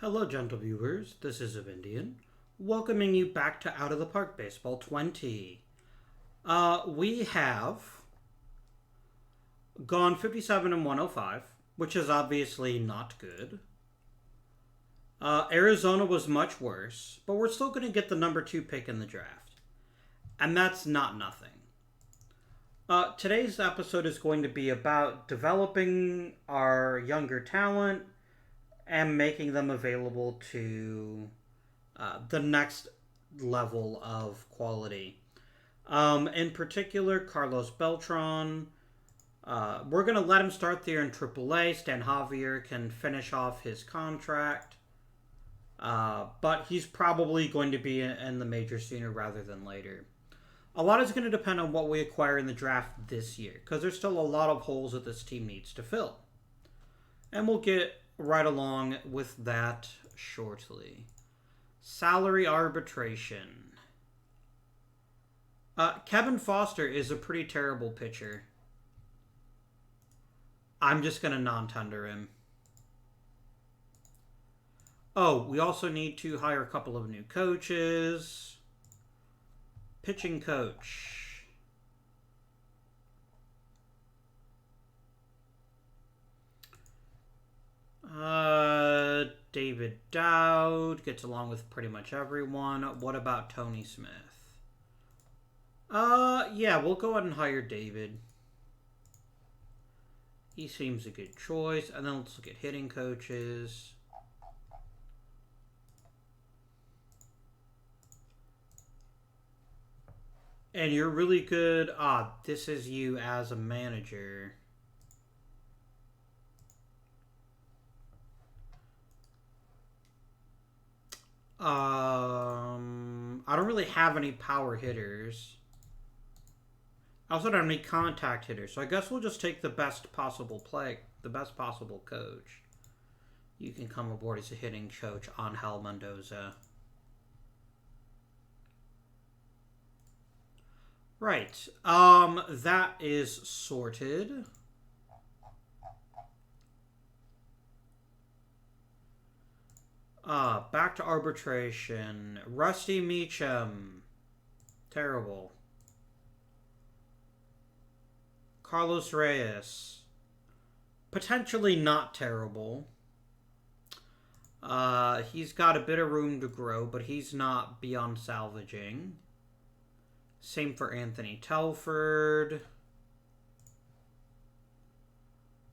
Hello, gentle viewers. This is Avindian, welcoming you back to Out of the Park Baseball 20. We have gone 57 and 105, which is obviously not good. Arizona was much worse, but we're still going to get the number 2 pick in the draft. And that's not nothing. Today's episode is going to be about developing our younger talent and making them available to the next level of quality. In particular, Carlos Beltran. We're going to let him start there in AAA. Stan Javier can finish off his contract. But he's probably going to be in the major sooner rather than later. A lot is going to depend on what we acquire in the draft this year, because there's still a lot of holes that this team needs to fill. And we'll get right along with that shortly. Salary arbitration. Kevin Foster is a pretty terrible pitcher. I'm just going to non-tender him. Oh, we also need to hire a couple of new coaches. Pitching coach. David Dowd gets along with pretty much everyone. What about Tony Smith? Yeah, we'll go ahead and hire David. He seems a good choice. And then let's look at hitting coaches. And you're really good. This is you as a manager. I don't really have any power hitters. I also don't have any contact hitters, so I guess we'll just take the best possible coach. You can come aboard as a hitting coach, Angel Mendoza. Right. That is sorted. Back to arbitration. Rusty Meacham. Terrible. Carlos Reyes. Potentially not terrible. He's got a bit of room to grow, but he's not beyond salvaging. Same for Anthony Telford.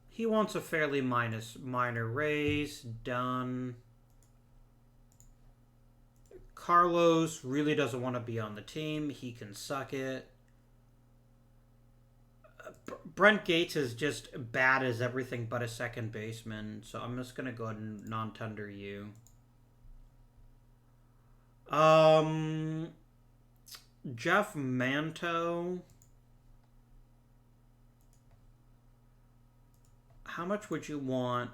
He wants a fairly minor raise. Done. Carlos really doesn't want to be on the team. He can suck it. Brent Gates is just bad as everything but a second baseman, so I'm just going to go ahead and non-tender you. Jeff Manto. How much would you want?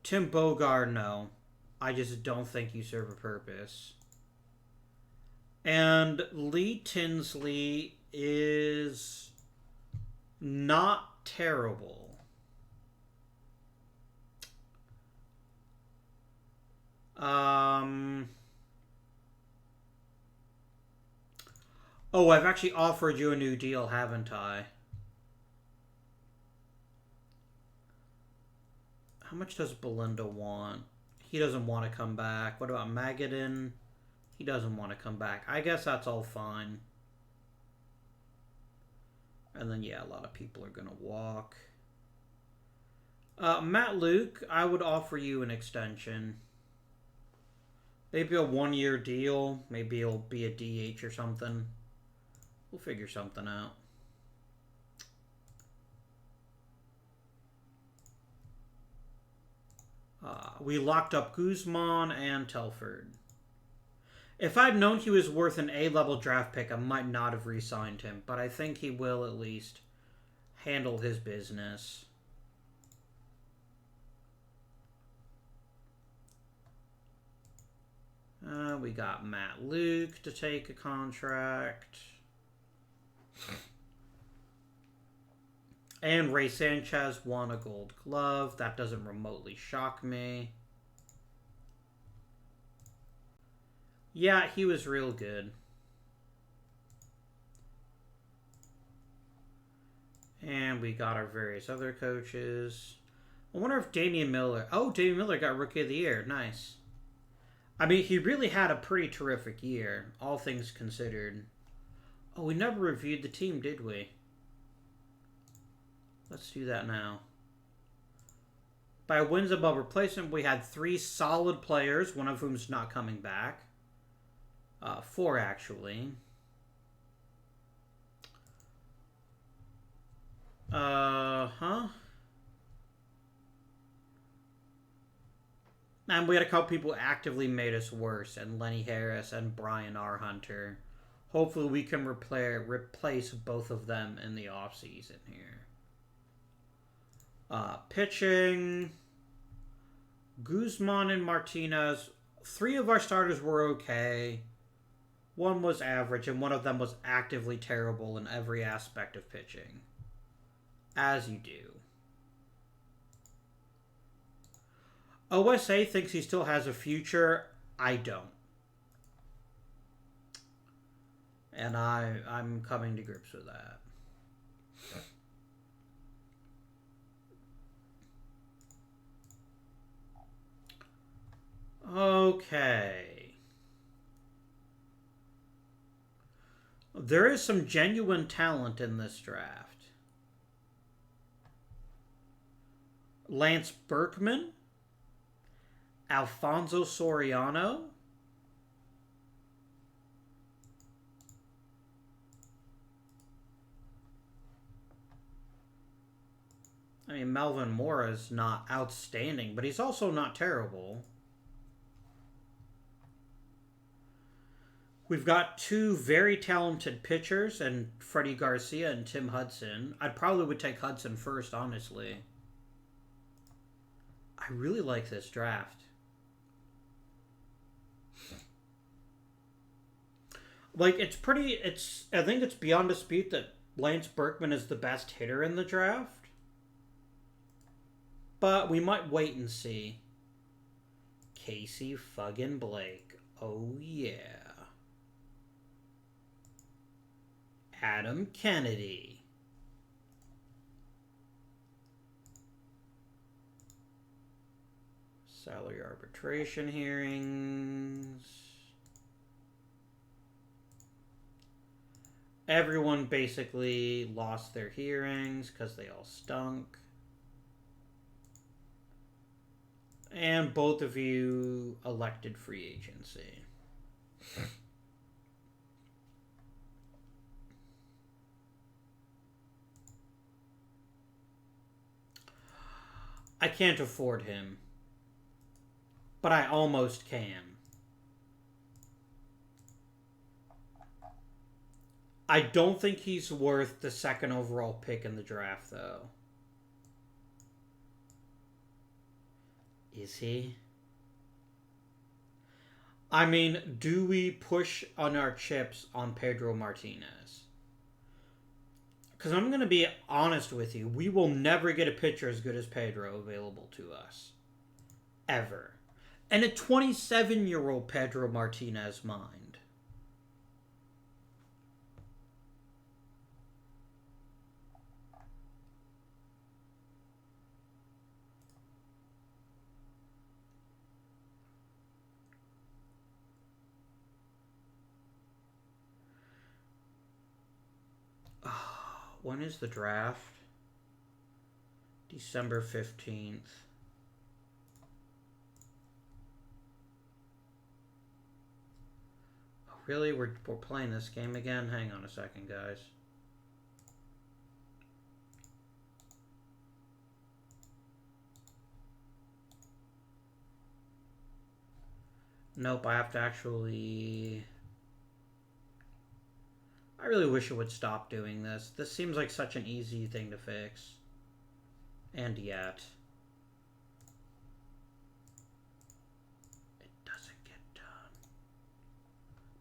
Tim Bogard, no. I just don't think you serve a purpose. And Lee Tinsley is not terrible. Oh, I've actually offered you a new deal, haven't I? How much does Belinda want? He doesn't want to come back. What about Magadan? He doesn't want to come back. I guess that's all fine. And then, yeah, a lot of people are going to walk. Matt Luke, I would offer you an extension. Maybe a 1-year deal. Maybe it'll be a DH or something. We'll figure something out. We locked up Guzman and Telford. If I'd known he was worth an A-level draft pick, I might not have re-signed him. But I think he will at least handle his business. We got Matt Luke to take a contract. And Ray Sanchez won a Gold Glove. That doesn't remotely shock me. Yeah, he was real good. And we got our various other coaches. I wonder if Damian Miller... Oh, Damian Miller got Rookie of the Year. Nice. I mean, he really had a pretty terrific year, all things considered. Oh, we never reviewed the team, did we? Let's do that now. By wins above replacement, we had 3 solid players, one of whom's not coming back. 4, actually. And we had a couple people who actively made us worse, and Lenny Harris and Brian R. Hunter. Hopefully we can replace both of them in the offseason here. Pitching. Guzman and Martinez. 3 of our starters were okay. 1 was average, and 1 of them was actively terrible in every aspect of pitching. As you do. OSA thinks he still has a future. I don't. And I'm coming to grips with that. Okay. There is some genuine talent in this draft. Lance Berkman. Alfonso Soriano. I mean, Melvin Mora is not outstanding, but he's also not terrible. We've got 2 very talented pitchers, and Freddie Garcia and Tim Hudson. I probably would take Hudson first, honestly. I really like this draft. Like, I think it's beyond dispute that Lance Berkman is the best hitter in the draft. But we might wait and see. Casey fucking Blake. Oh, yeah. Adam Kennedy. Salary arbitration hearings. Everyone basically lost their hearings because they all stunk. And both of you elected free agency. I can't afford him. But I almost can. I don't think he's worth the 2nd overall pick in the draft, though. Is he? I mean, do we push on our chips on Pedro Martinez? Because I'm going to be honest with you. We will never get a pitcher as good as Pedro available to us. Ever. And a 27-year-old Pedro Martinez mind. When is the draft? December 15th. Oh, really? We're playing this game again? Hang on a second, guys. Nope, I have to actually... I really wish it would stop doing this. This seems like such an easy thing to fix. And yet... it doesn't get done.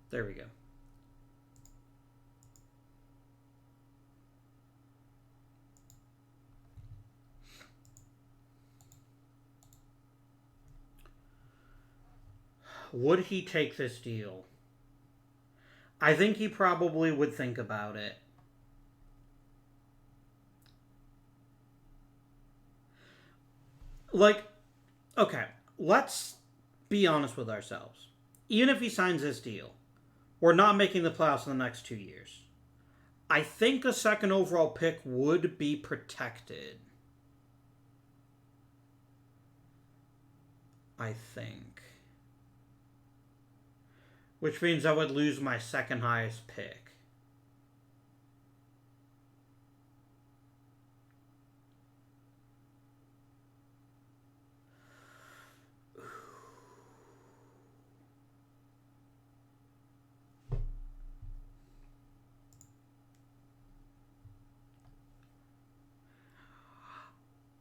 There we go. Would he take this deal? I think he probably would think about it. Like, okay, let's be honest with ourselves. Even if he signs this deal, we're not making the playoffs in the next 2 years. I think a second overall pick would be protected. I think. Which means I would lose my second highest pick.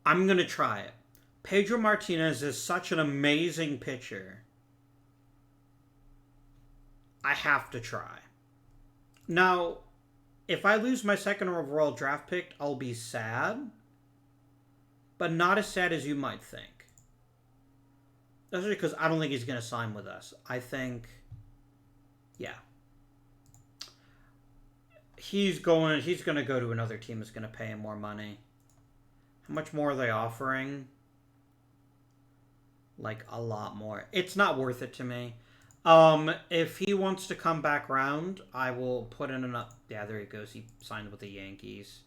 I'm going to try it. Pedro Martinez is such an amazing pitcher. I have to try. Now, if I lose my second overall draft pick, I'll be sad. But not as sad as you might think. That's because I don't think he's going to sign with us. I think, yeah. He's going to go to another team that's going to pay him more money. How much more are they offering? Like, a lot more. It's not worth it to me. If he wants to come back round, I will put in an... Yeah, there he goes. He signed with the Yankees.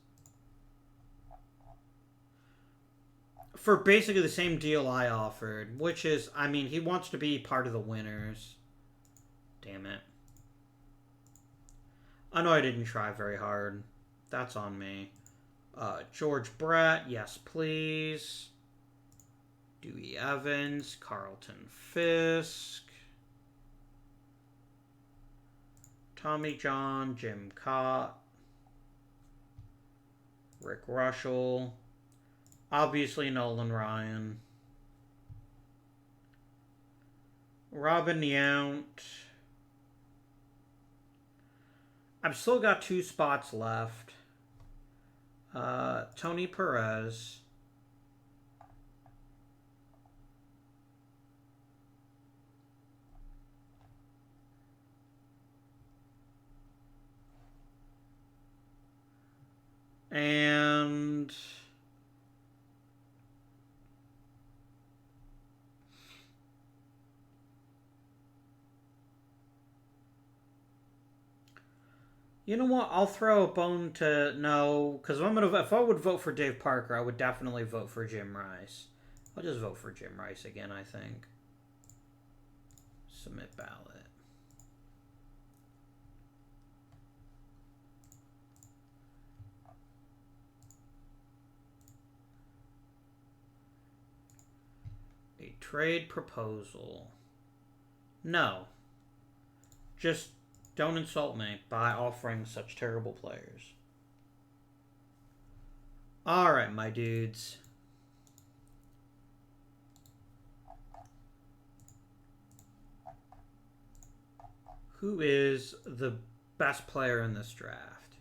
For basically the same deal I offered, which is, I mean, he wants to be part of the winners. Damn it. I know I didn't try very hard. That's on me. George Brett, yes please. Dewey Evans, Carlton Fisk. Tommy John, Jim Cott. Rick Russell. Obviously Nolan Ryan. Robin Yount. I've still got 2 spots left. Tony Perez. And... You know what? I'll throw a bone to no, because if I would vote for Dave Parker, I would definitely vote for Jim Rice. I'll just vote for Jim Rice again, I think. Submit ballot. A trade proposal. No. Just don't insult me by offering such terrible players. Alright, my dudes. Who is the best player in this draft?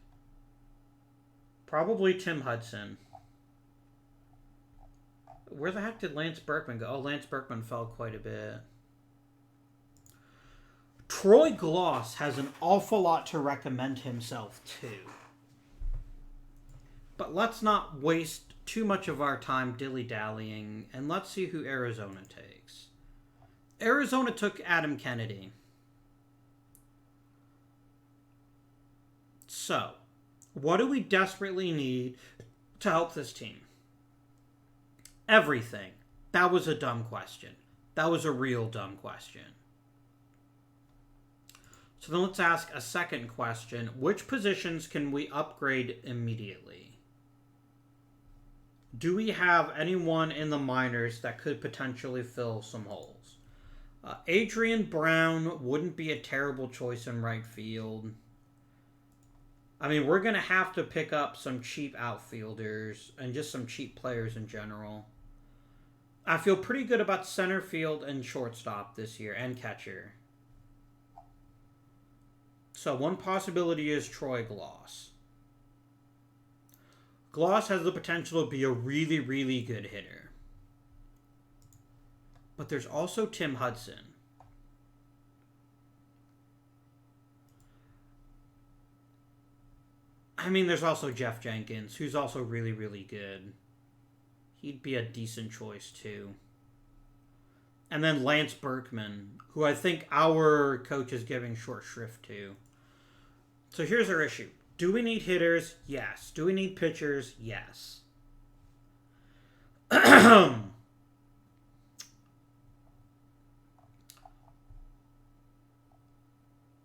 Probably Tim Hudson. Where the heck did Lance Berkman go? Oh, Lance Berkman fell quite a bit. Troy Gloss has an awful lot to recommend himself to. But let's not waste too much of our time dilly-dallying, and let's see who Arizona takes. Arizona took Adam Kennedy. So, what do we desperately need to help this team? Everything. That was a dumb question. That was a real dumb question. So then let's ask a second question. Which positions can we upgrade immediately? Do we have anyone in the minors that could potentially fill some holes? Adrian Brown wouldn't be a terrible choice in right field. I mean, we're going to have to pick up some cheap outfielders and just some cheap players in general. I feel pretty good about center field and shortstop this year, and catcher. So one possibility is Troy Gloss. Gloss has the potential to be a really, really good hitter. But there's also Tim Hudson. I mean, there's also Jeff Jenkins, who's also really, really good. He'd be a decent choice, too. And then Lance Berkman, who I think our coach is giving short shrift to. So here's our issue. Do we need hitters? Yes. Do we need pitchers? Yes.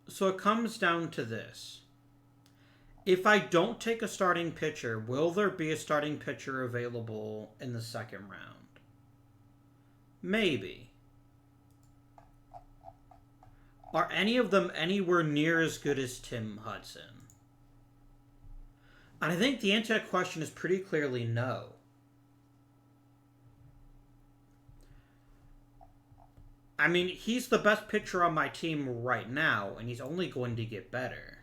So it comes down to this. If I don't take a starting pitcher, will there be a starting pitcher available in the second round? Maybe. Are any of them anywhere near as good as Tim Hudson? And I think the answer to that question is pretty clearly no. I mean, he's the best pitcher on my team right now, and he's only going to get better.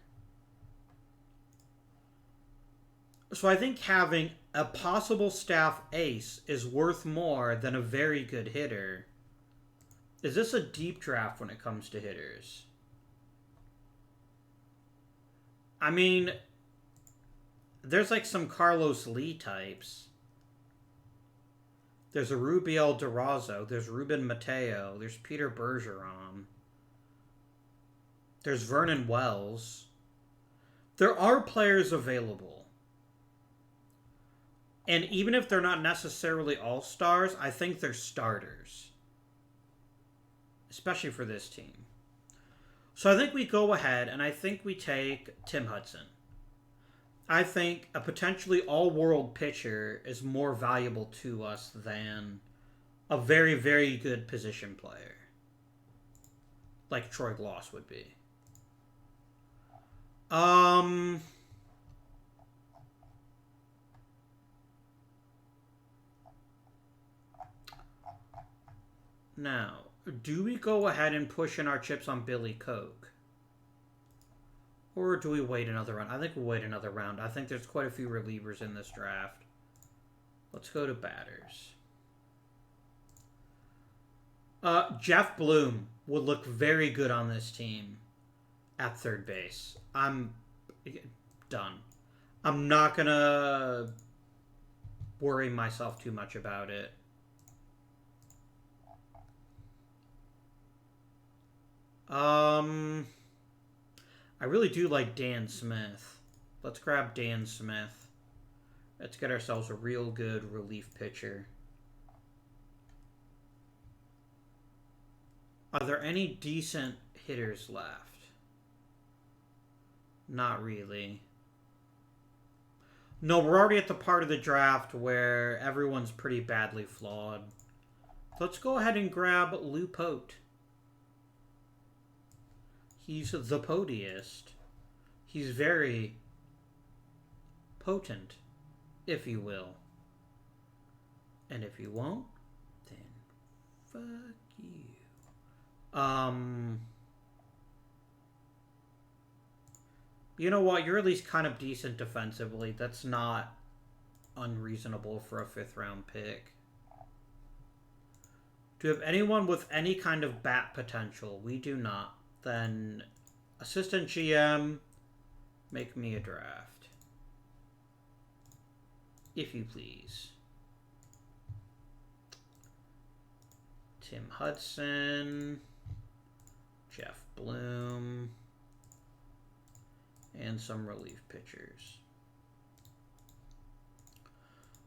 So I think having a possible staff ace is worth more than a very good hitter. Is this a deep draft when it comes to hitters? I mean, there's like some Carlos Lee types. There's a Rubiel Durazo. There's Ruben Mateo. There's Peter Bergeron. There's Vernon Wells. There are players available. And even if they're not necessarily all-stars, I think they're starters. Especially for this team. So I think we go ahead and I think we take Tim Hudson. I think a potentially all-world pitcher is more valuable to us than a very, very good position player. Like Troy Gloss would be. Now, do we go ahead and push in our chips on Billy Koch? Or do we wait another round? I think we'll wait another round. I think there's quite a few relievers in this draft. Let's go to batters. Jeff Bloom would look very good on this team at third base. I'm done. I'm not going to worry myself too much about it. I really do like Dan Smith. Let's grab Dan Smith. Let's get ourselves a real good relief pitcher. Are there any decent hitters left? Not really. No, we're already at the part of the draft where everyone's pretty badly flawed. Let's go ahead and grab Lou Pote. He's the potiest. He's very potent, if you will. And if you won't, then fuck you. You know what? You're at least kind of decent defensively. That's not unreasonable for a 5th round pick. Do you have anyone with any kind of bat potential? We do not. Then assistant GM, make me a draft. If you please. Tim Hudson, Jeff Bloom, and some relief pitchers.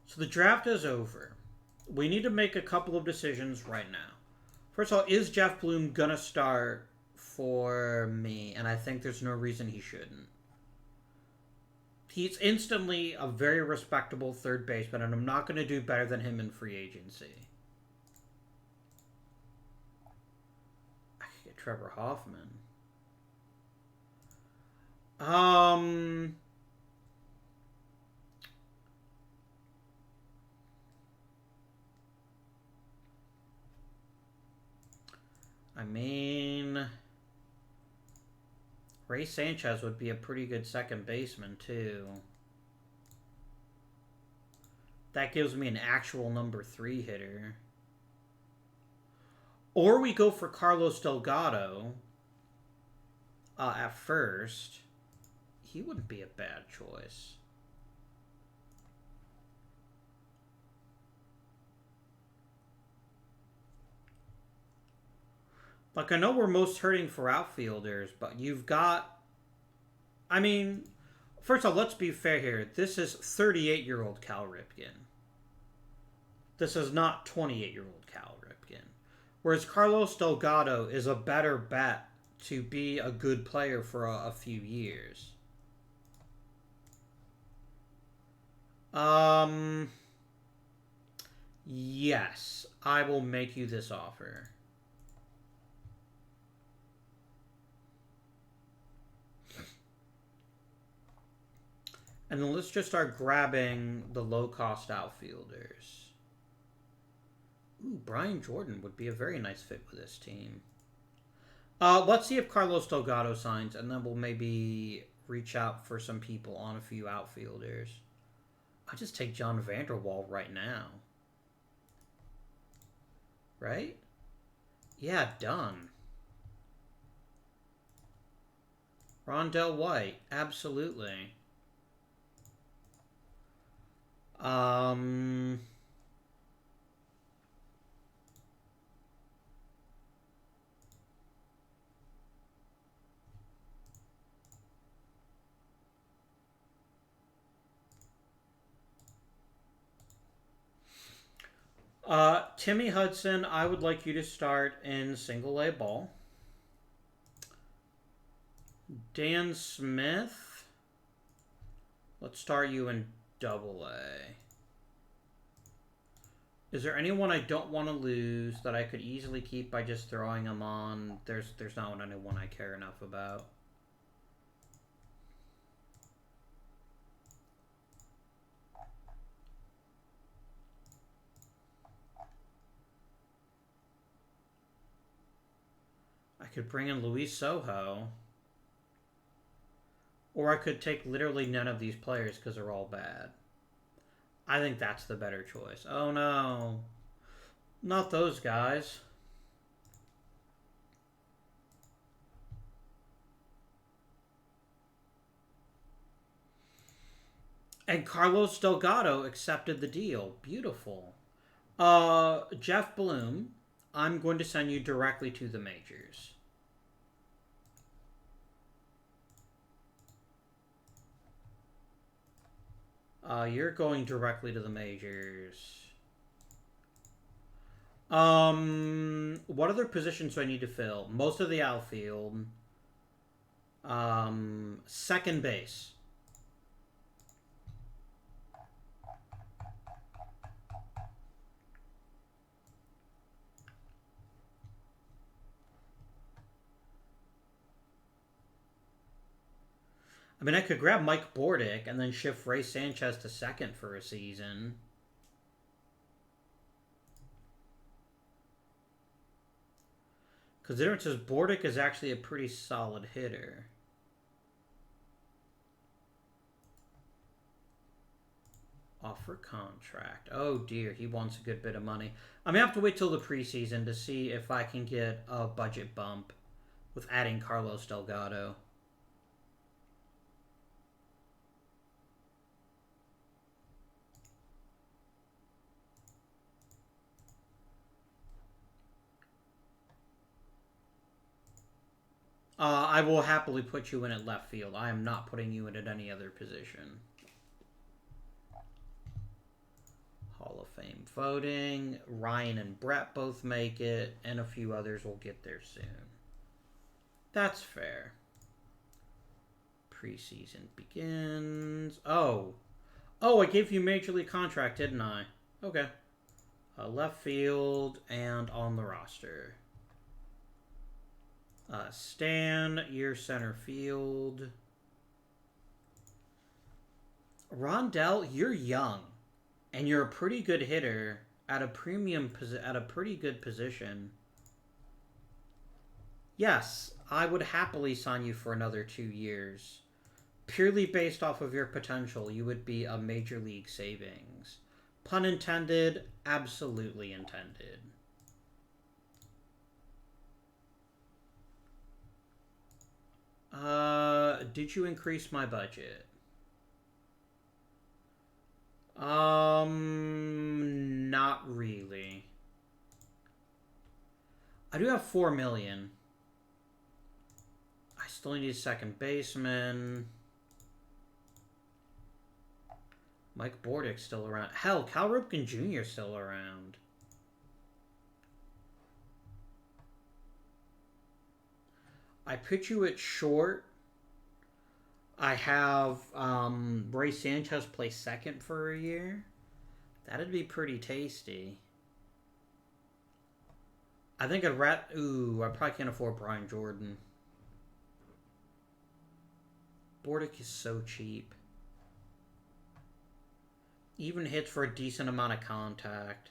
So the draft is over. We need to make a couple of decisions right now. First of all, is Jeff Bloom gonna start for me? And I think there's no reason he shouldn't. He's instantly a very respectable third baseman, and I'm not going to do better than him in free agency. I could get Trevor Hoffman. I mean, Ray Sanchez would be a pretty good second baseman, too. That gives me an actual number 3 hitter. Or we go for Carlos Delgado at first. he wouldn't be a bad choice. Like, I know we're most hurting for outfielders, but you've got... I mean, first of all, let's be fair here. This is 38-year-old Cal Ripken. This is not 28-year-old Cal Ripken. Whereas Carlos Delgado is a better bet to be a good player for a few years. Yes, I will make you this offer. And then let's just start grabbing the low-cost outfielders. Ooh, Brian Jordan would be a very nice fit with this team. Let's see if Carlos Delgado signs, and then we'll maybe reach out for some people on a few outfielders. I'll just take John Vanderwall right now. Right? Yeah, done. Rondell White, absolutely. Timmy Hudson, I would like you to start in single A ball. Dan Smith, let's start you in double A. Is there anyone I don't want to lose that I could easily keep by just throwing them on? There's not anyone I care enough about. I could bring in Luis Sojo. Or I could take literally none of these players because they're all bad. I think that's the better choice. Oh no. Not those guys. And Carlos Delgado accepted the deal. Beautiful. Jeff Bloom, I'm going to send you directly to the majors. You're going directly to the majors. What other positions do I need to fill? Most of the outfield. Second base. I mean, I could grab Mike Bordick and then shift Ray Sanchez to second for a season. Because the difference is Bordick is actually a pretty solid hitter. Offer contract. Oh dear, he wants a good bit of money. I'm going to have to wait till the preseason to see if I can get a budget bump with adding Carlos Delgado. I will happily put you in at left field. I am not putting you in at any other position. Hall of Fame voting. Ryan and Brett both make it, and a few others will get there soon. That's fair. Preseason begins. Oh, I gave you Major League contract, didn't I? Okay. Left field and on the roster. Stan, your center field. Rondell, you're young, and you're a pretty good hitter at a pretty good position. Yes, I would happily sign you for another 2 years. Purely based off of your potential, you would be a major league savings. Pun intended, absolutely intended. Did you increase my budget? Not really. I do have 4 million. I still need a second baseman. Mike Bordick's still around. Hell, Cal Ripken Jr. 's still around. I put you at short. I have Ray Sanchez play second for a year. That'd be pretty tasty. I think I'd ooh, I probably can't afford Brian Jordan. Bordick is so cheap. Even hits for a decent amount of contact.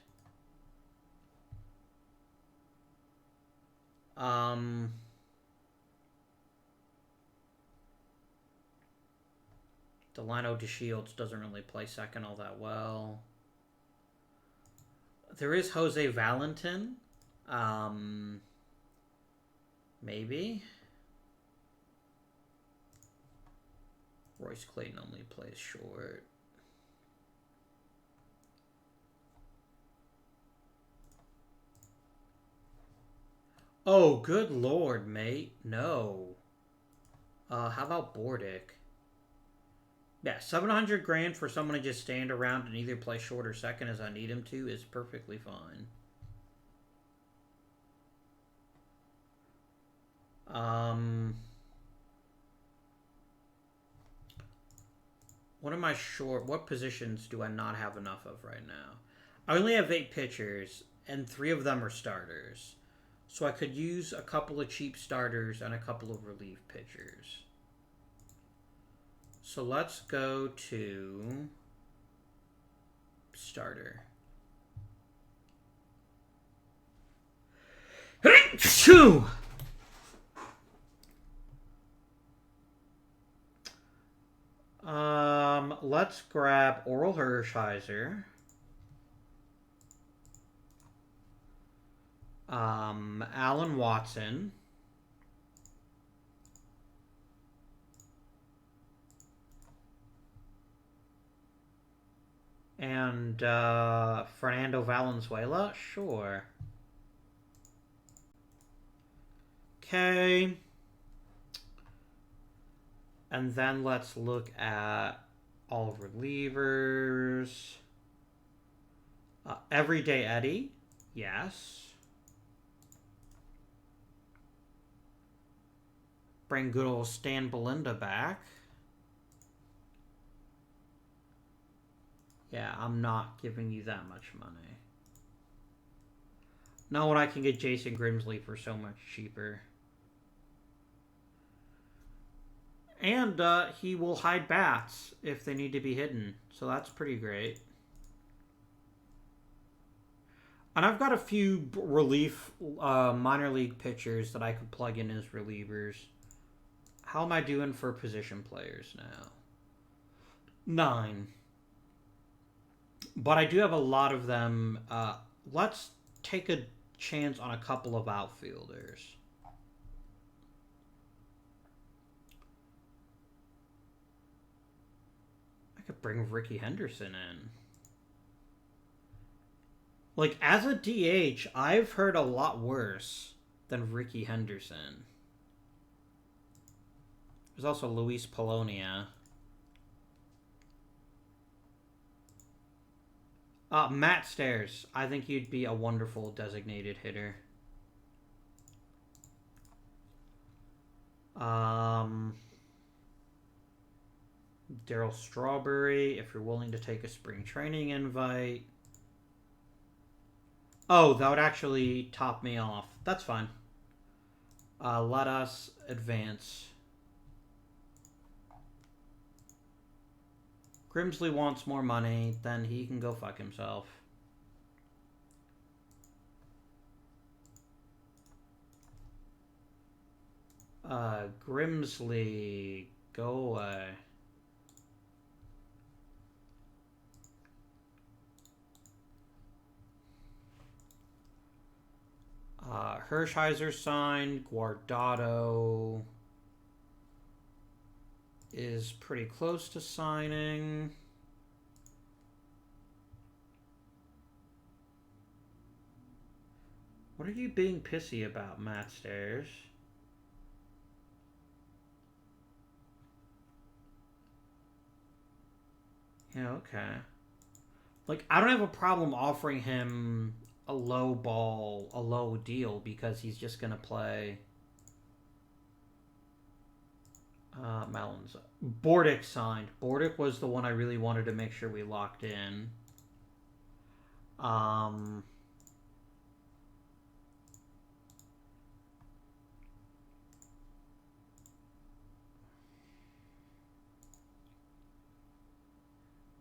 Delano DeShields doesn't really play second all that well. There is Jose Valentin. Maybe. Royce Clayton only plays short. Oh, good lord, mate. No. How about Bordick? Yeah, 700 grand for someone to just stand around and either play short or second as I need him to is perfectly fine. What am I short? What positions do I not have enough of right now? I only have 8 pitchers, and 3 of them are starters. So I could use a couple of cheap starters and a couple of relief pitchers. So let's go to starter. Let's grab Oral Hershiser. Alan Watson. And Fernando Valenzuela? Sure. Okay. And then let's look at all relievers. Everyday Eddie. Yes. Bring good old Stan Belinda back. Yeah, I'm not giving you that much money. Not when I can get Jason Grimsley for so much cheaper. And he will hide bats if they need to be hidden. So that's pretty great. And I've got a few relief minor league pitchers that I could plug in as relievers. How am I doing for position players now? 9. But I do have a lot of them. Let's take a chance on a couple of outfielders. I could bring Ricky Henderson in. Like, as a DH, I've heard a lot worse than Ricky Henderson. There's also Luis Polonia. Matt Stairs. I think you'd be a wonderful designated hitter. Daryl Strawberry, if you're willing to take a spring training invite. Oh, that would actually top me off. That's fine. Let us advance. Grimsley wants more money, then he can go fuck himself. Grimsley, go away. Hershiser signed, Guardado. is pretty close to signing. What are you being pissy about, Matt Stairs? Yeah, okay. Like, I don't have a problem offering him a low ball, a low deal, because he's just going to play Melons. Bordick signed. Bordick was the one I really wanted to make sure we locked in.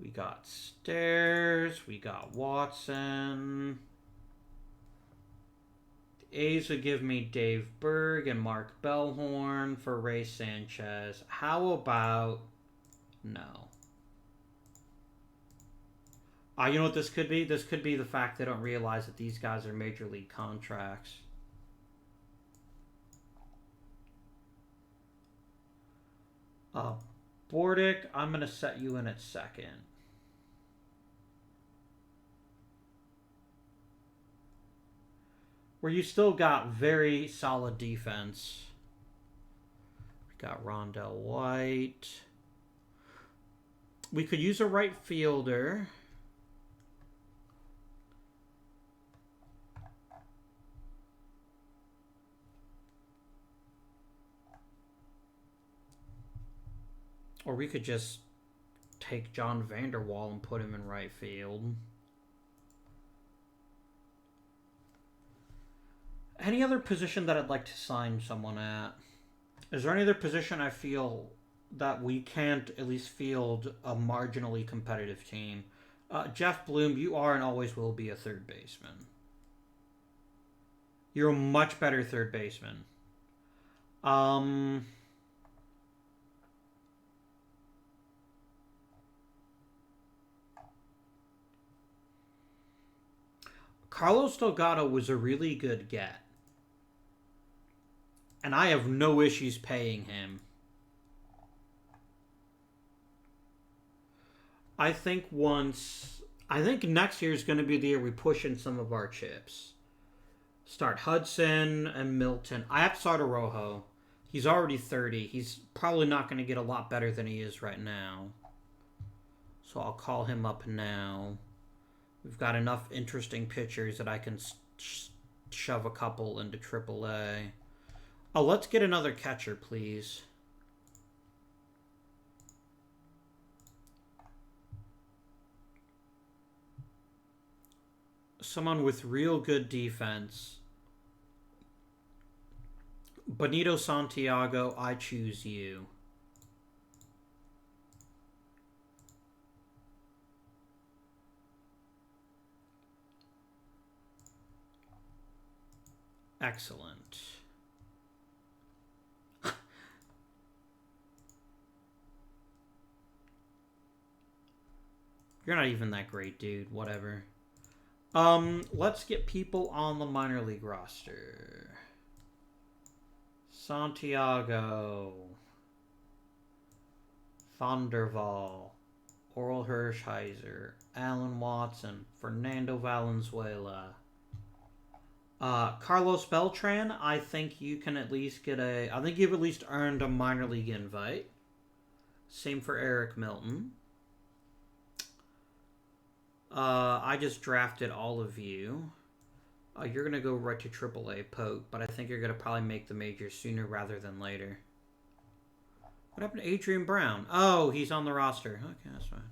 We got Stairs. We got Watson. The A's would give me Dave Berg and Mark Bellhorn for Ray Sanchez. How about no? You know what this could be? This could be the fact they don't realize that these guys are major league contracts. Bordick, I'm going to set you in at second. Where you still got very solid defense. We got Rondell White. We could use a right fielder. Or we could just take John Vanderwall and put him in right field. Any other position that I'd like to sign someone at? Is there any other position I feel that we can't at least field a marginally competitive team? Jeff Bloom, you are and always will be a third baseman. You're a much better third baseman. Carlos Delgado was a really good get. And I have no issues paying him. I think next year is going to be the year we push in some of our chips. Start Hudson and Milton. I have to start Araujo. He's already 30. He's probably not going to get a lot better than he is right now. So I'll call him up now. We've got enough interesting pitchers that I can shove a couple into AAA. Oh, let's get another catcher, please. Someone with real good defense. Benito Santiago, I choose you. Excellent. You're not even that great, dude. Whatever. Let's get people on the minor league roster. Santiago. Thunderval. Oral Hershiser. Alan Watson. Fernando Valenzuela. Carlos Beltran, I think you can at least get I think you've at least earned a minor league invite. Same for Eric Milton. I just drafted all of you. You're going to go right to AAA Pope, but I think you're going to probably make the majors sooner rather than later. What happened to Adrian Brown? Oh, he's on the roster. Okay, that's fine.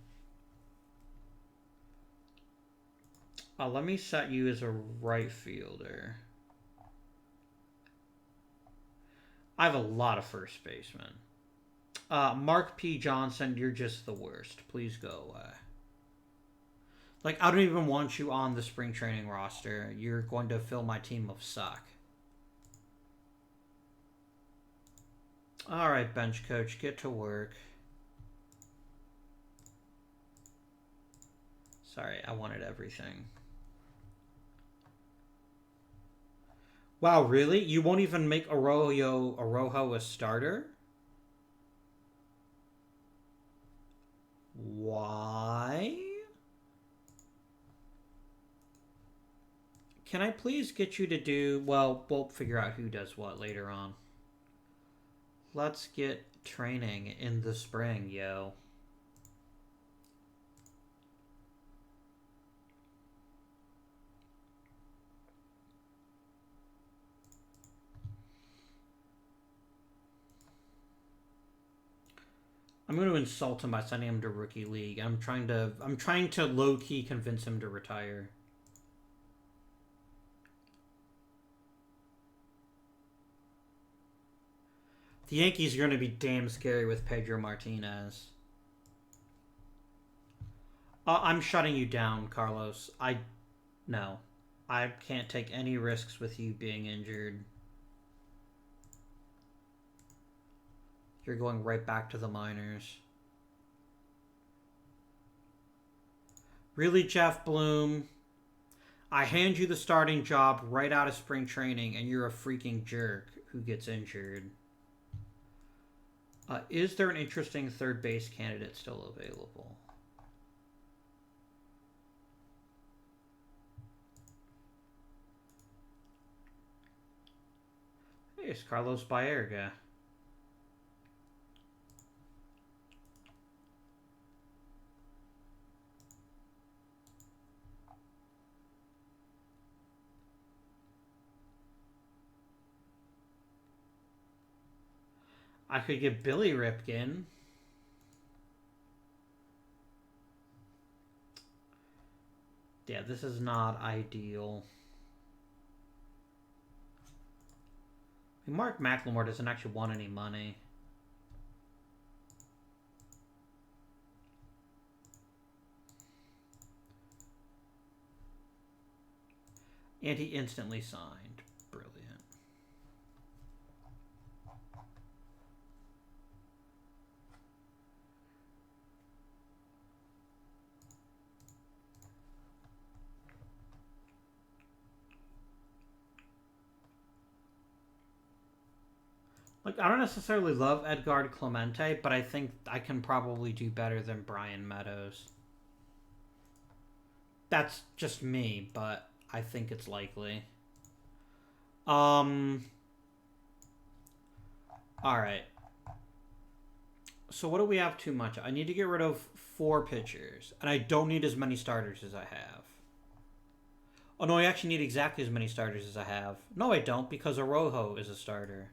Let me set you as a right fielder. I have a lot of first basemen. Mark P. Johnson, you're just the worst. Please go away. Like, I don't even want you on the spring training roster. You're going to fill my team of suck. All right, bench coach, get to work. Sorry, I wanted everything. Wow, really? You won't even make Araujo a starter? Why? Can I please get you to do... Well, we'll figure out who does what later on. Let's get training in the spring, yo. I'm going to insult him by sending him to Rookie League. I'm trying to low-key convince him to retire. The Yankees are going to be damn scary with Pedro Martinez. I'm shutting you down, Carlos. No. I can't take any risks with you being injured. You're going right back to the minors. Really, Jeff Bloom? I hand you the starting job right out of spring training, and you're a freaking jerk who gets injured. Is there an interesting third base candidate still available? Hey, it's Carlos Baerga. I could get Billy Ripken. Yeah, this is not ideal. Mark McLemore doesn't actually want any money. And he instantly signed. Brilliant. Like, I don't necessarily love Edgar Clemente, but I think I can probably do better than Brian Meadows. That's just me, but I think it's likely. Alright. So what do we have too much? I need to get rid of 4 pitchers, and I don't need as many starters as I have. Oh, no, I actually need exactly as many starters as I have. No, I don't, because Arrojo is a starter.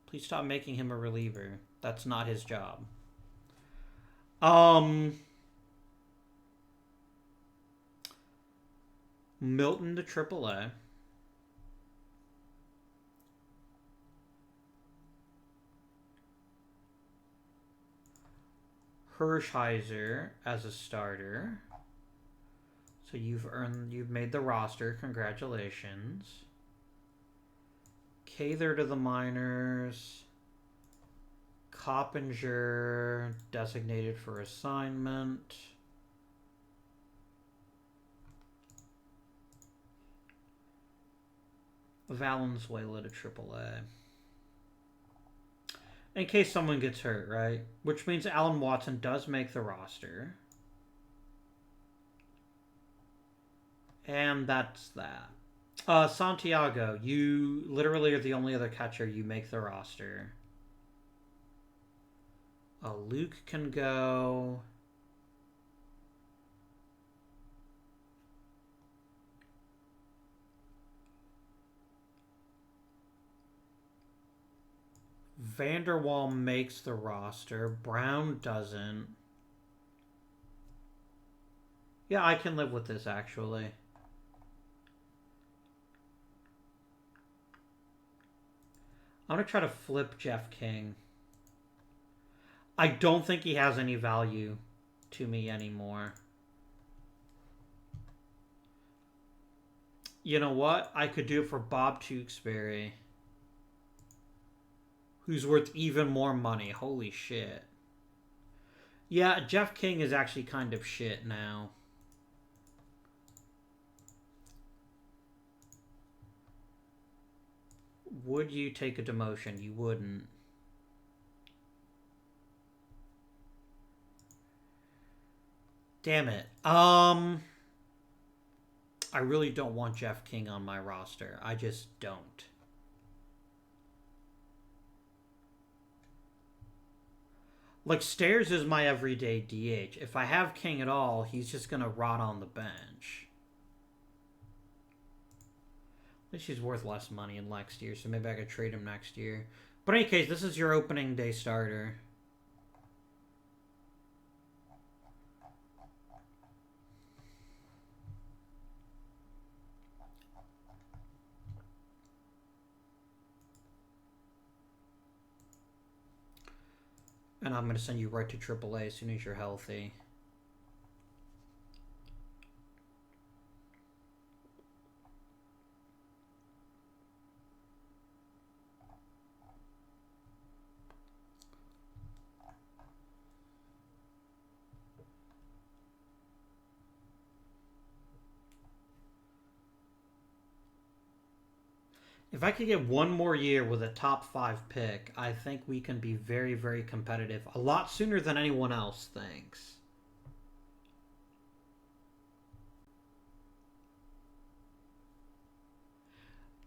Please stop making him a reliever. That's not his job. Milton to AAA. Hershiser as a starter. So you've made the roster. Congratulations. Cather to the minors. Coppinger designated for assignment. Valenzuela to AAA. In case someone gets hurt, right? Which means Alan Watson does make the roster. And that's that. Santiago, you literally are the only other catcher. You make the roster. Luke can go. Vanderwall makes the roster. Brown doesn't. Yeah, I can live with this, actually. I'm going to try to flip Jeff King. I don't think he has any value to me anymore. You know what? I could do it for Bob Tewksbury, who's worth even more money. Holy shit. Yeah, Jeff King is actually kind of shit now. Would you take a demotion? You wouldn't. Damn it. I really don't want Jeff King on my roster. I just don't. Like, Stairs is my everyday DH. If I have King at all, he's just going to rot on the bench. At least he's worth less money in next year, so maybe I could trade him next year. But in any case, this is your opening day starter. And I'm going to send you right to AAA as soon as you're healthy. If I could get one more year with a top 5 pick, I think we can be very, very competitive. A lot sooner than anyone else thinks.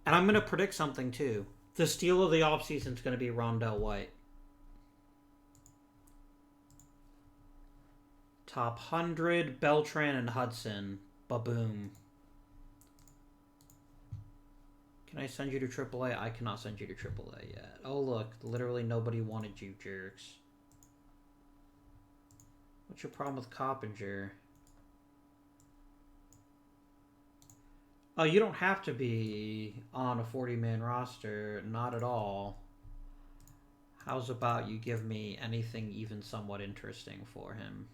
And I'm going to predict something too. The steal of the offseason is going to be Rondell White. Top 100, Beltran and Hudson. Ba-boom. Can I send you to AAA? I cannot send you to AAA yet. Oh, look. Literally nobody wanted you, jerks. What's your problem with Coppinger? Oh, you don't have to be on a 40-man roster. Not at all. How's about you give me anything even somewhat interesting for him?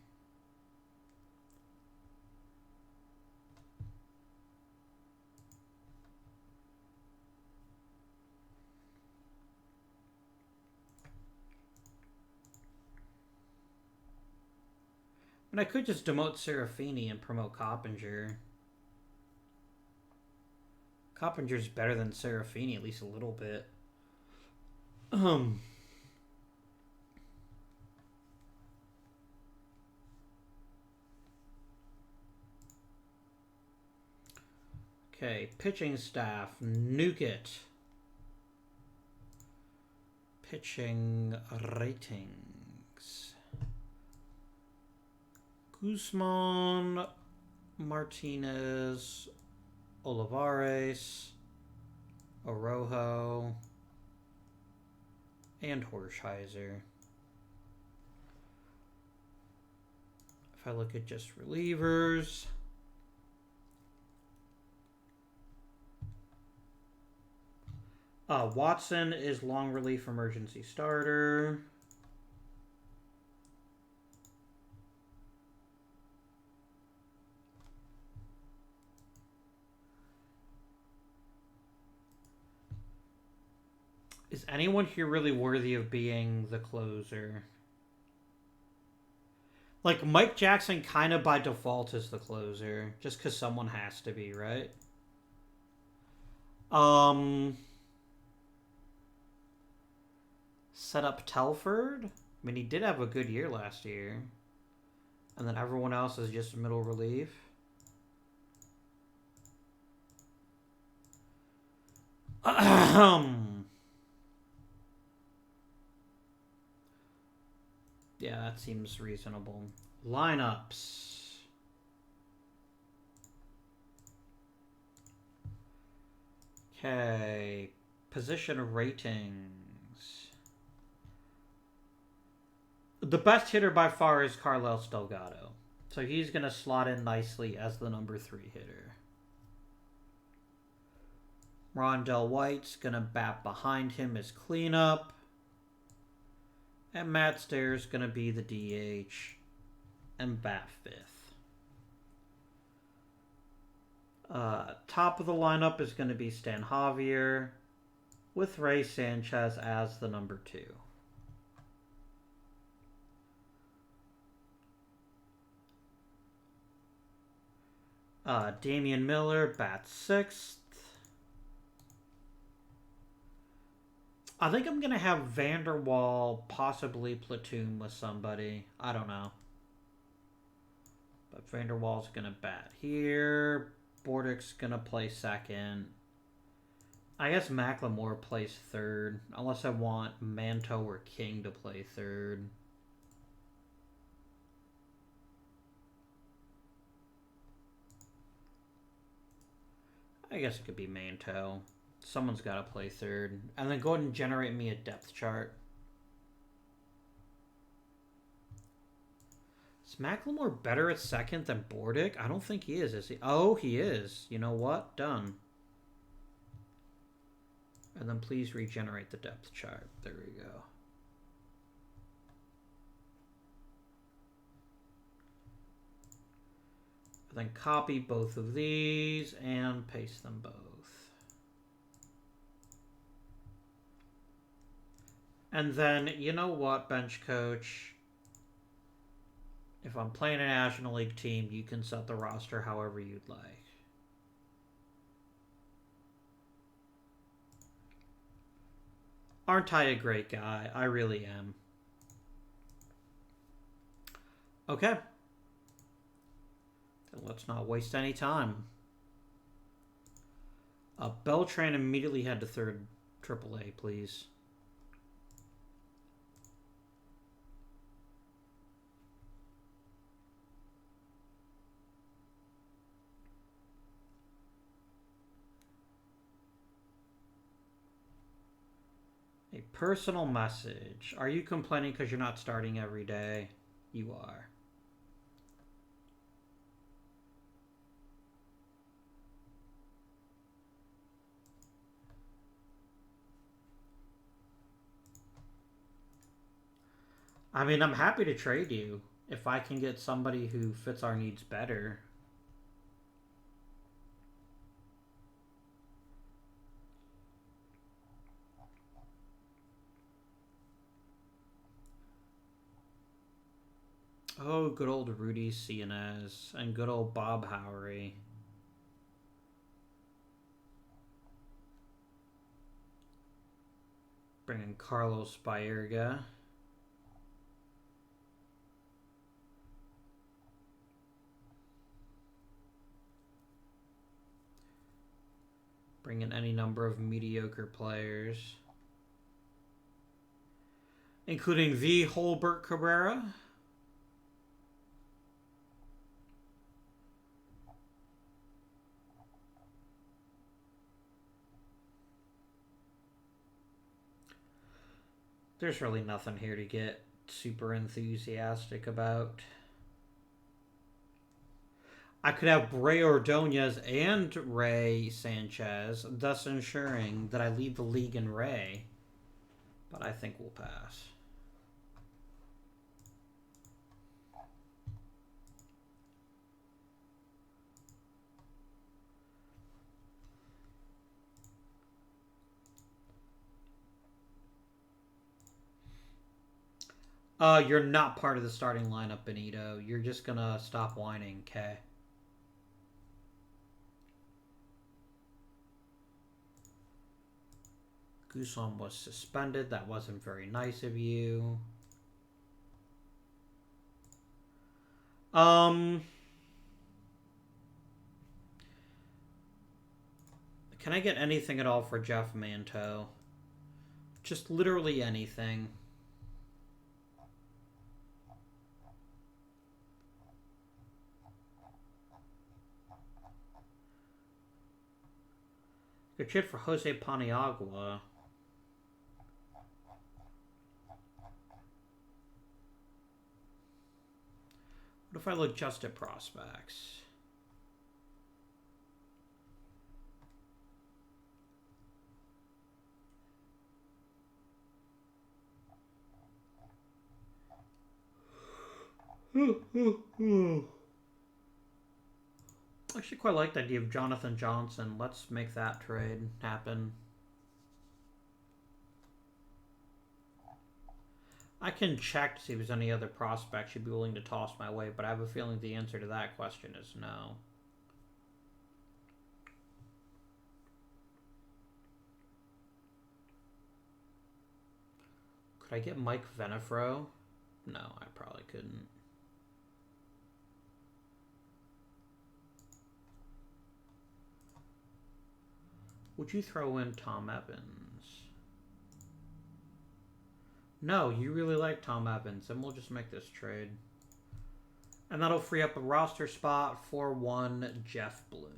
And I could just demote Serafini and promote Coppinger. Coppinger's better than Serafini, at least a little bit. Okay, pitching staff. Nuke it. Pitching ratings. Guzman, Martinez, Olivares, Orojo, and Horsheiser. If I look at just relievers, Watson is long relief emergency starter. Is anyone here really worthy of being the closer? Like, Mike Jackson kind of by default is the closer. Just because someone has to be, right? Set up Telford? I mean, he did have a good year last year. And then everyone else is just middle relief. Yeah, that seems reasonable. Lineups. Okay. Position ratings. The best hitter by far is Carlos Delgado. So he's going to slot in nicely as the number 3 hitter. Rondell White's going to bat behind him as cleanup. And Matt Stairs going to be the DH and bat 5th. Top of the lineup is going to be Stan Javier with Ray Sanchez as the number 2. Damian Miller bats 6th. I think I'm going to have Vanderwall possibly platoon with somebody. I don't know. But Vanderwaal's going to bat here. Bordick's going to play second. I guess Macklemore plays third. Unless I want Manto or King to play third. I guess it could be Manto. Someone's got to play third. And then go ahead and generate me a depth chart. Is Macklemore better at second than Bordick? I don't think he is he? Oh, he is. You know what? Done. And then please regenerate the depth chart. There we go. And then copy both of these and paste them both. And then, you know what, bench coach? If I'm playing a National League team, you can set the roster however you'd like. Aren't I a great guy? I really am. Okay. Then let's not waste any time. Beltran immediately head to third AAA, please. A personal message. Are you complaining because you're not starting every day? You are. I mean, I'm happy to trade you if I can get somebody who fits our needs better. Oh, good old Rudy Cianez and good old Bob Howery. Bringing Carlos Baerga. Bring in any number of mediocre players. Including the Holbert Cabrera. There's really nothing here to get super enthusiastic about. I could have Bray Ordonez and Ray Sanchez, thus ensuring that I lead the league in Ray. But I think we'll pass. You're not part of the starting lineup, Benito. You're just gonna stop whining, okay? Goosom was suspended. That wasn't very nice of you. Can I get anything at all for Jeff Manto? Just literally anything. Good shit for Jose Paniagua. What if I look just at prospects? I actually quite like the idea of Jonathan Johnson. Let's make that trade happen. I can check to see if there's any other prospects you'd be willing to toss my way, but I have a feeling the answer to that question is no. Could I get Mike Venefro? No, I probably couldn't. Would you throw in Tom Evans? No, you really like Tom Evans, and we'll just make this trade. And that'll free up a roster spot for one Jeff Bloom.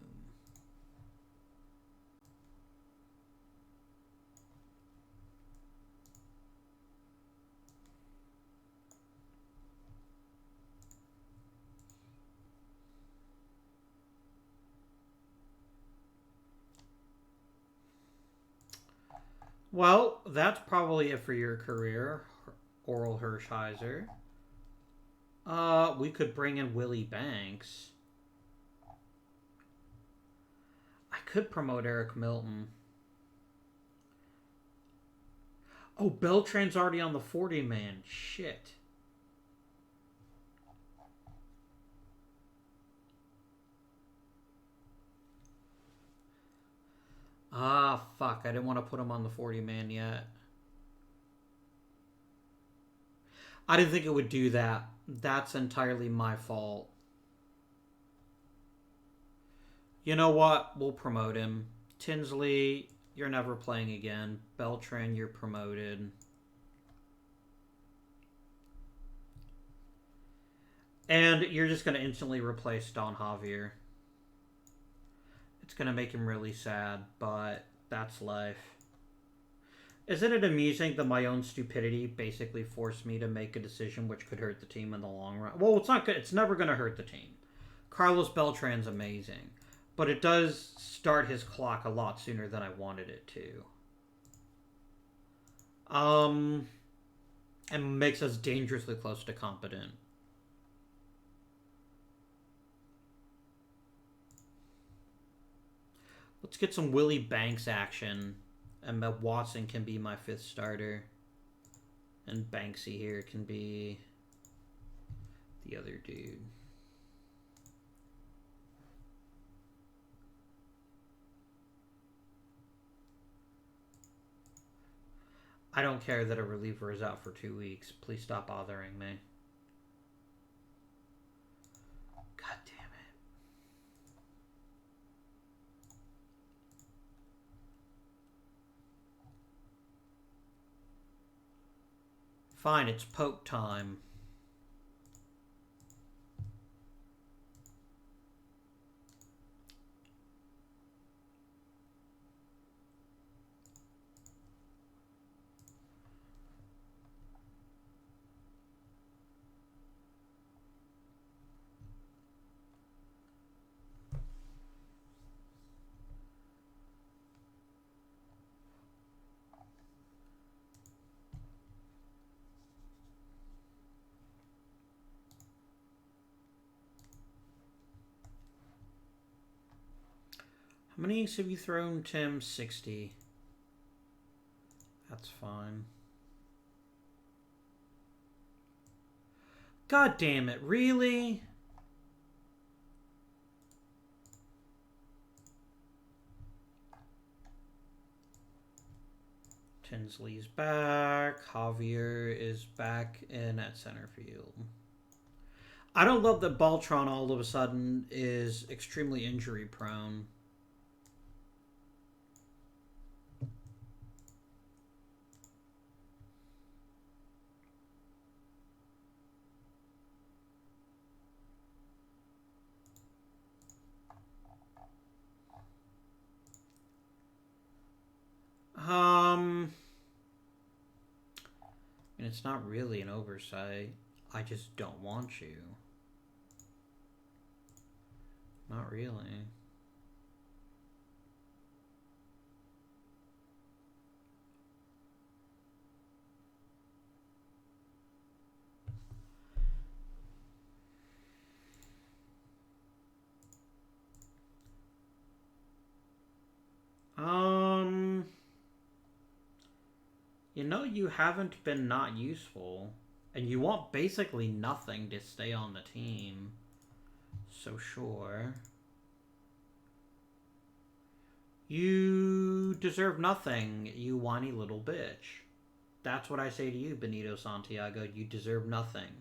Well, that's probably it for your career, Oral Hershiser. We could bring in Willie Banks. I could promote Eric Milton. Oh, Beltran's already on the 40-man. Shit. Ah, fuck. I didn't want to put him on the 40-man yet. I didn't think it would do that. That's entirely my fault. You know what? We'll promote him. Tinsley, you're never playing again. Beltran, you're promoted. And you're just going to instantly replace Don Javier. It's going to make him really sad, but that's life. Isn't it amusing that my own stupidity basically forced me to make a decision which could hurt the team in the long run? Well, it's not good. It's never going to hurt the team. Carlos Beltran's amazing, but it does start his clock a lot sooner than I wanted it to. And makes us dangerously close to competent. Let's get some Willie Banks action. And Watson can be my 5th starter. And Banksy here can be the other dude. I don't care that a reliever is out for 2 weeks. Please stop bothering me. God damn it. Fine, it's poke time. How many innings have you thrown, Tim? 60. That's fine. God damn it, really? Tinsley's back. Javier is back in at center field. I don't love that Beltran all of a sudden is extremely injury prone. And it's not really an oversight. I just don't want you. Not really. You know, you haven't been not useful. And you want basically nothing to stay on the team. So sure. You deserve nothing, you whiny little bitch. That's what I say to you, Benito Santiago. You deserve nothing.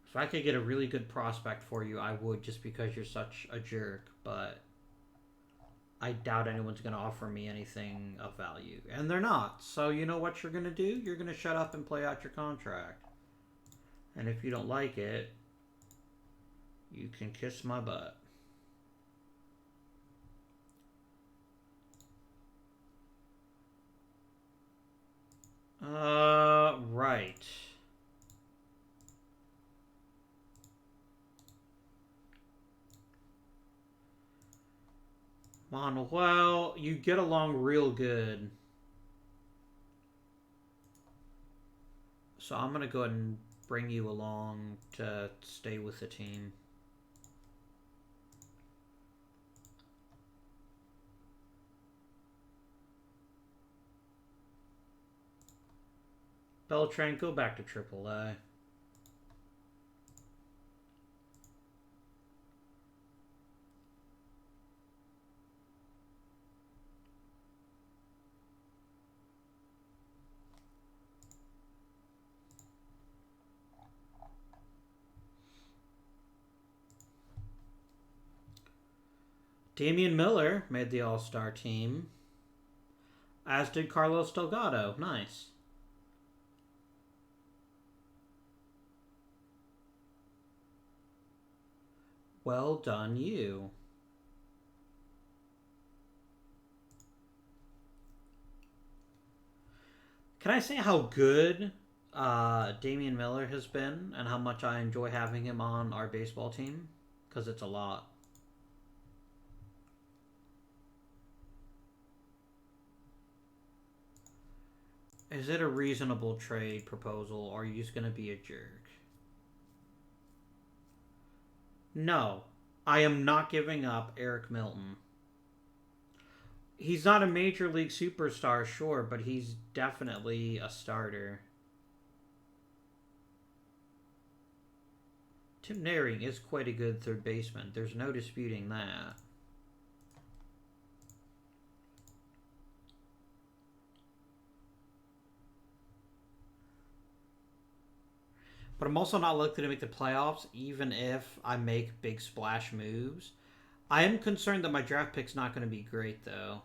If I could get a really good prospect for you, I would, just because you're such a jerk, but I doubt anyone's going to offer me anything of value. And they're not. So you know what you're going to do? You're going to shut up and play out your contract. And if you don't like it, you can kiss my butt. Right. Manuel, you get along real good. So I'm going to go ahead and bring you along to stay with the team. Beltran, go back to AAA. Damian Miller made the All-Star team, as did Carlos Delgado. Nice. Well done, you. Can I say how good Damian Miller has been and how much I enjoy having him on our baseball team? Because it's a lot. Is it a reasonable trade proposal, or are you just going to be a jerk? No, I am not giving up Eric Milton. He's not a major league superstar, sure, but he's definitely a starter. Tim Naring is quite a good third baseman. There's no disputing that. But I'm also not looking to make the playoffs, even if I make big splash moves. I am concerned that my draft pick's not going to be great, though.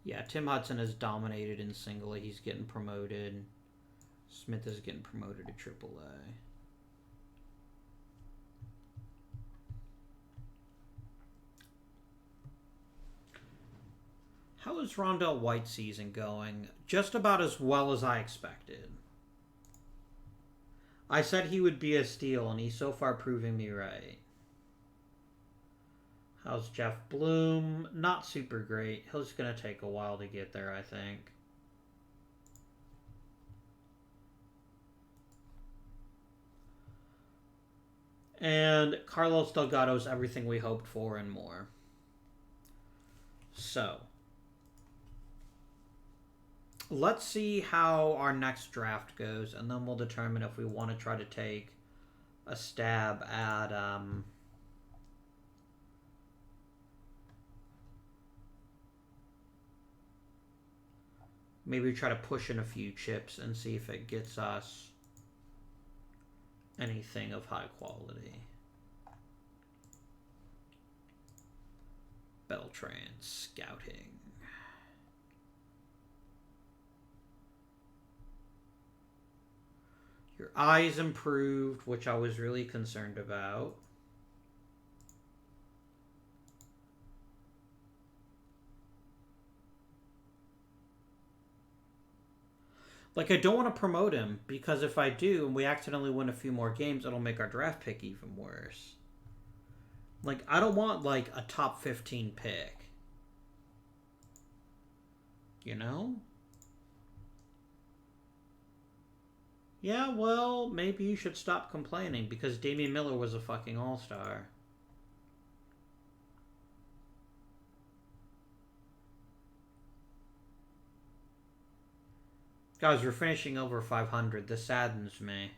Yeah, Tim Hudson has dominated in single A. He's getting promoted. Smith is getting promoted to AAA. How is Rondell White's season going? Just about as well as I expected. I said he would be a steal, and he's so far proving me right. How's Jeff Bloom? Not super great. He's going to take a while to get there, I think. And Carlos Delgado's everything we hoped for and more. So, let's see how our next draft goes, and then we'll determine if we want to try to take a stab at maybe try to push in a few chips and see if it gets us anything of high quality. Beltran scouting. Your eyes improved, which I was really concerned about. Like, I don't want to promote him, because if I do, and we accidentally win a few more games, it'll make our draft pick even worse. Like, I don't want, like, a top 15 pick. You know? Yeah, well, maybe you should stop complaining, because Damian Miller was a fucking all-star. Guys, we're finishing over 500. This saddens me.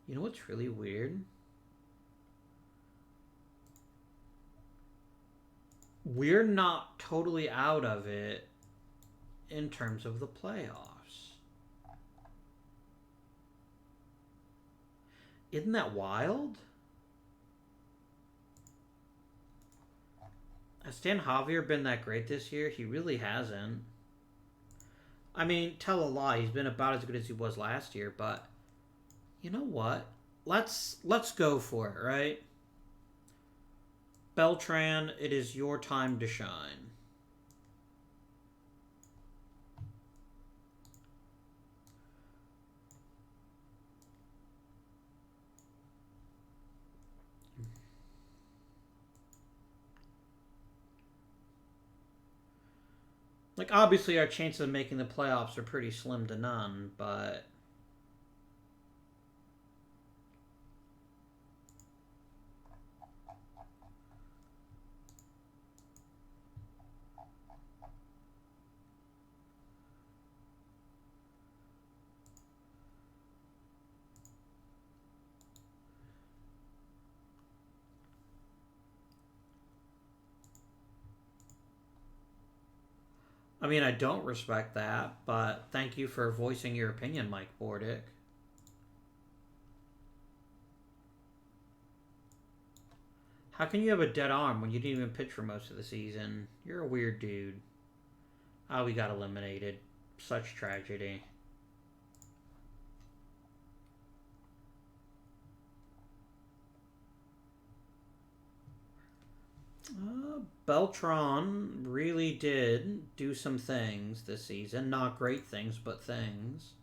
You know what's really weird? we're not totally out of it in terms of the playoffs. Isn't that wild? Has Stan Javier been that great this year? He really hasn't. I mean, tell a lie. He's been about as good as he was last year, but you know what? Let's go for it, right? Beltran, it is your time to shine. Like, obviously, our chances of making the playoffs are pretty slim to none, but I mean, I don't respect that, but thank you for voicing your opinion, Mike Bordick. How can you have a dead arm when you didn't even pitch for most of the season? You're a weird dude. Oh, we got eliminated. Such tragedy. Beltran really did do some things this season. Not great things, but things.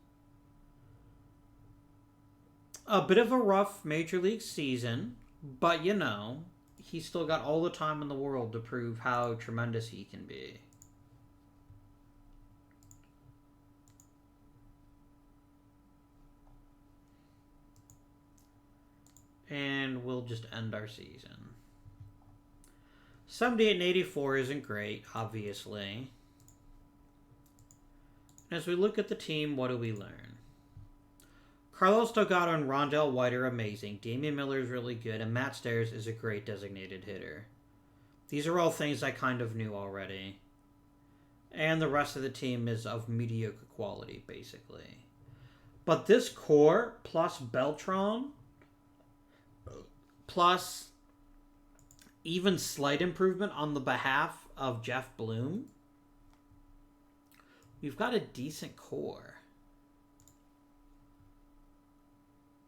A bit of a rough Major League season, but you know, he's still got all the time in the world to prove how tremendous he can be. And we'll just end our season. 78 and 84 isn't great, obviously. As we look at the team, what do we learn? Carlos Delgado and Rondell White are amazing. Damian Miller is really good, and Matt Stairs is a great designated hitter. These are all things I kind of knew already. And the rest of the team is of mediocre quality, basically. But this core, plus Beltran, plus even slight improvement on the behalf of Jeff Bloom, we've got a decent core.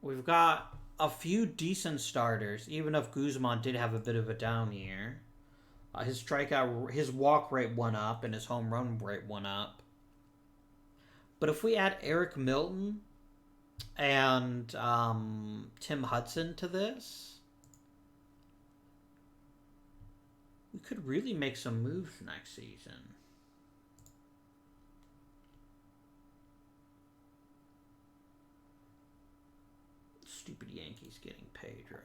We've got a few decent starters, even if Guzman did have a bit of a down year. His walk rate went up and his home run rate went up. But if we add Eric Milton and Tim Hudson to this, we could really make some moves next season. Stupid Yankees getting Pedro.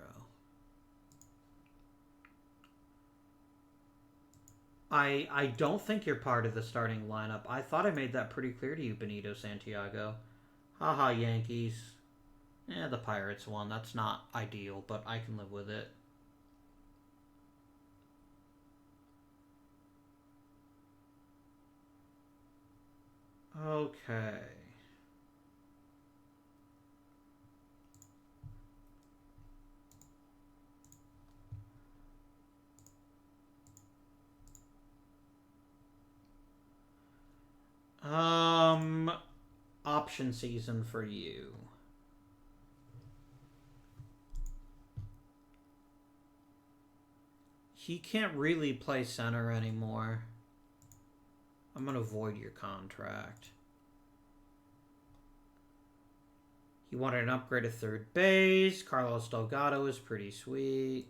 I don't think you're part of the starting lineup. I thought I made that pretty clear to you, Benito Santiago. Haha, Yankees. The Pirates won. That's not ideal, but I can live with it. Okay. Option season for you. He can't really play center anymore. I'm going to void your contract. He wanted an upgrade at third base. Carlos Delgado is pretty sweet.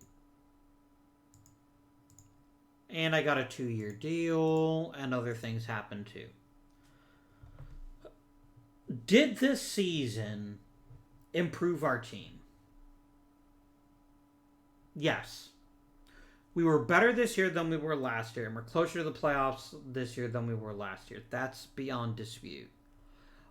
And I got a 2-year deal, and other things happened too. Did this season improve our team? Yes. We were better this year than we were last year, and we're closer to the playoffs this year than we were last year. That's beyond dispute.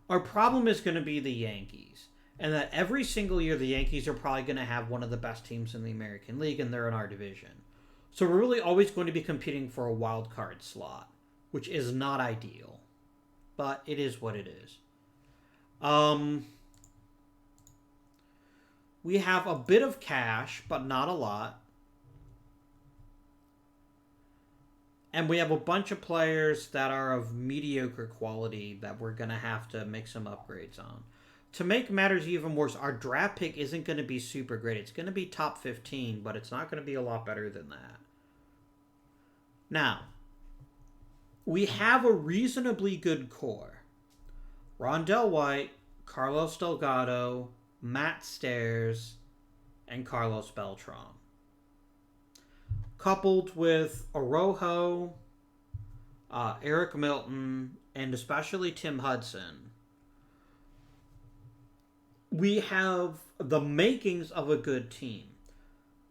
Our problem is going to be the Yankees, and that every single year the Yankees are probably going to have one of the best teams in the American League, and they're in our division. So we're really always going to be competing for a wild card slot, which is not ideal, but it is what it is. We have a bit of cash, but not a lot. And we have a bunch of players that are of mediocre quality that we're going to have to make some upgrades on. To make matters even worse, our draft pick isn't going to be super great. It's going to be top 15, but it's not going to be a lot better than that. Now, we have a reasonably good core. Rondell White, Carlos Delgado, Matt Stairs, and Carlos Beltran. Coupled with Araujo, Eric Milton, and especially Tim Hudson, we have the makings of a good team.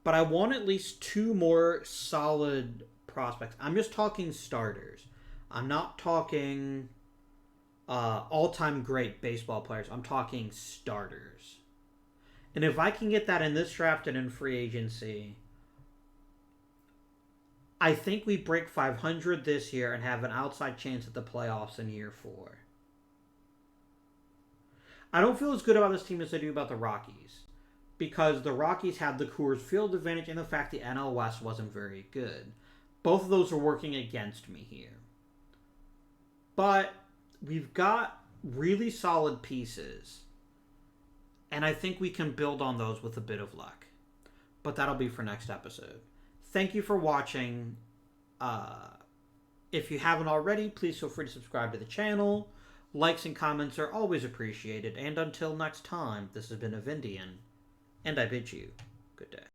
But I want at least 2 more solid prospects. I'm just talking starters. I'm not talking all-time great baseball players. I'm talking starters. And if I can get that in this draft and in free agency, I think we break 500 this year and have an outside chance at the playoffs in year 4. I don't feel as good about this team as I do about the Rockies, because the Rockies had the Coors Field advantage and the fact the NL West wasn't very good. Both of those are working against me here. But we've got really solid pieces, and I think we can build on those with a bit of luck. But that'll be for next episode. Thank you for watching. If you haven't already, please feel free to subscribe to the channel. Likes and comments are always appreciated. And until next time, this has been Avindian, and I bid you good day.